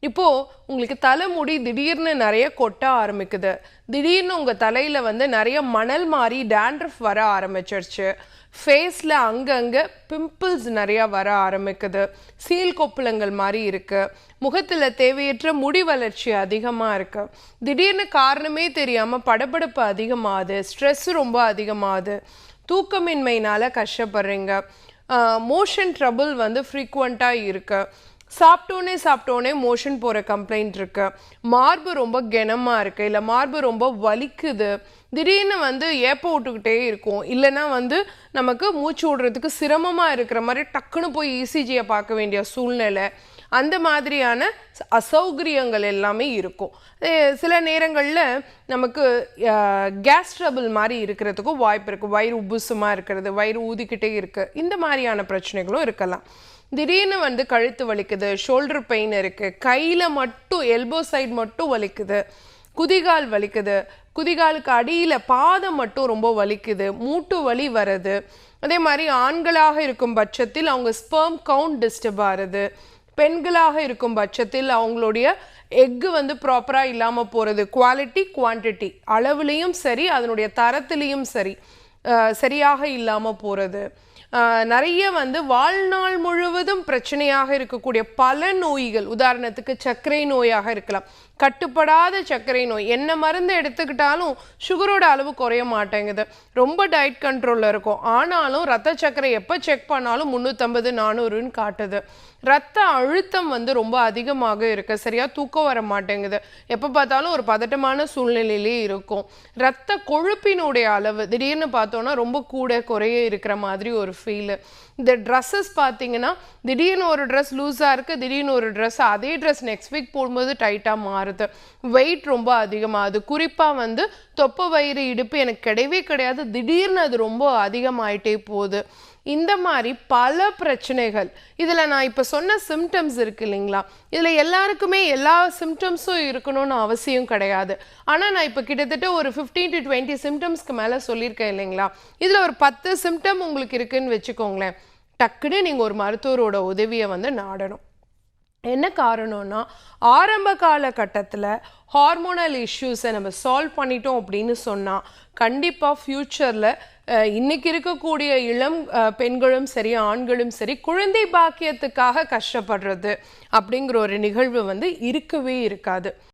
இப்போ உங்களுக்கு தலைமுடி திடீர்னு நிறைய கொட்ட ஆரம்பிக்குது. திடீர்னு உங்க தலையில வந்து நிறைய மணல் மாறி டேண்ட்ரஃப் வர ஆரம்பிச்சிருச்சு. ஃபேஸ்ல அங்கங்க பிம்பிள்ஸ் நிறைய வர ஆரம்பிக்குது. சீல் கொப்புளங்கள் மாதிரி இருக்கு. முகத்துல தேவையற்ற முடி வளர்ச்சி அதிகமா இருக்கு. திடீர்னு காரணமே தெரியாம படபடப்பு அதிகமாகுது. ஸ்ட்ரெஸ் ரொம்ப அதிகமாகுது. தூக்கமின்மையினால கஷ்டப்படுறீங்க. மோஷன் ட்ரபிள் வந்து ஃப்ரீக்வெண்ட்டாக இருக்கு. சாப்பிட்டோன்னே மோஷன் போகிற கம்ப்ளைண்ட் இருக்கு. மார்பு ரொம்ப கனமாக இருக்குது, இல்லை மார்பு ரொம்ப வலிக்குது. திடீர்னு வந்து ஏப்ப விட்டுக்கிட்டே இருக்கும். இல்லைன்னா வந்து நமக்கு மூச்சு விடுறதுக்கு சிரமமாக இருக்கிற மாதிரி டக்குன்னு போய் இசிஜியை பார்க்க வேண்டிய சூழ்நிலை. அந்த மாதிரியான அசௌகரியங்கள் எல்லாமே இருக்கும். சில நேரங்களில் நமக்கு கேஸ் ட்ரபிள் மாதிரி இருக்கிறதுக்கும் வாய்ப்பு இருக்குது. வயிறு உப்புசமாக இருக்கிறது, வயிறு ஊதிக்கிட்டே இருக்குது. இந்த மாதிரியான பிரச்சனைகளும் இருக்கலாம். திடீர்னு வந்து கழுத்து வலிக்குது, ஷோல்டர் பெயின் இருக்குது, கையில் மட்டும் எல்போ சைடு மட்டும் வலிக்குது, குதிகால் வலிக்குது, குதிகாலுக்கு அடியில் பாதம் மட்டும் ரொம்ப வலிக்குது, மூட்டு வலி வருது. அதே மாதிரி ஆண்களாக இருக்கும் பட்சத்தில் அவங்க ஸ்பெர்ம் கவுண்ட் டிஸ்டர்ப் ஆகுது. பெண்களாக இருக்கும் பட்சத்தில் அவங்களுடைய எக்கு வந்து ப்ராப்பராக இல்லாமல் போகிறது. குவாலிட்டி குவான்டிட்டி அளவுலேயும் சரி, அதனுடைய தரத்துலேயும் சரி, சரியாக இல்லாமல் போகிறது. நிறைய வந்து வாழ்நாள் முழுவதும் பிரச்சனையாக இருக்கக்கூடிய பல நோய்கள், உதாரணத்துக்கு சர்க்கரை நோயாக இருக்கலாம். கட்டுப்படாத சர்க்கரை நோய், என்ன மருந்து எடுத்துக்கிட்டாலும் சுகரோட அளவு குறைய மாட்டேங்குது. ரொம்ப டயட் கண்ட்ரோலில் இருக்கும், ஆனாலும் ரத்த சர்க்கரை எப்போ செக் பண்ணாலும் 350 400ன்னு காட்டுது. ரத்த அழுத்தம் வந்து ரொம்ப அதிகமாக இருக்கு. சரியா தூக்கம் வர மாட்டேங்குது. எப்போ பார்த்தாலும் ஒரு பதட்டமான சூழ்நிலையிலே இருக்கும். ரத்த கொழுப்பினுடைய அளவு திடீர்னு பார்த்தோன்னா ரொம்ப கூட குறைய இருக்கிற மாதிரி ஒரு ஃபீலு. இந்த ட்ரெஸ்ஸஸ் பார்த்தீங்கன்னா திடீர்னு ஒரு ட்ரெஸ் லூஸாக இருக்குது, திடீர்னு ஒரு ட்ரெஸ் அதே ட்ரெஸ் நெக்ஸ்ட் வீக் போடும்போது டைட்டாக மாறுது. வெயிட் ரொம்ப அதிகமாகுது. குறிப்பாக வந்து தொப்பை வயிறு இடுப்பு எனக்கு கிடையவே கிடையாது, திடீர்னு அது ரொம்ப அதிகமாயிட்டே போகுது. இந்த மாதிரி பல பிரச்சனைகள். இதில் நான் இப்போ சொன்ன சிம்டம்ஸ் இருக்கு இல்லைங்களா, இதில் எல்லாருக்குமே எல்லா சிம்டம்ஸும் இருக்கணும்னு அவசியம் கிடையாது. ஆனால் நான் இப்போ கிட்டத்தட்ட ஒரு 15 to 20 சிம்டம்ஸ்க்கு மேலே சொல்லியிருக்கேன் இல்லைங்களா. இதில் ஒரு 10 சிம்டம் உங்களுக்கு இருக்குன்னு வச்சுக்கோங்களேன். டக்குன்னு நீங்கள் ஒரு மருத்துவரோட உதவியை வந்து நாடணும். என்ன காரணம்னா, ஆரம்ப காலகட்டத்தில் ஹார்மோனல் இஷ்யூஸை நம்ம சால்வ் பண்ணிட்டோம் அப்படின்னு சொன்னால் கண்டிப்பாக ஃப்யூச்சரில் இன்னைக்கு இருக்கக்கூடிய இளம் பெண்களும் சரி ஆண்களும் சரி குழந்தை பாக்கியத்துக்காக கஷ்டப்படுறது அப்படிங்கிற ஒரு நிகழ்வு வந்து இருக்கவே இருக்காது.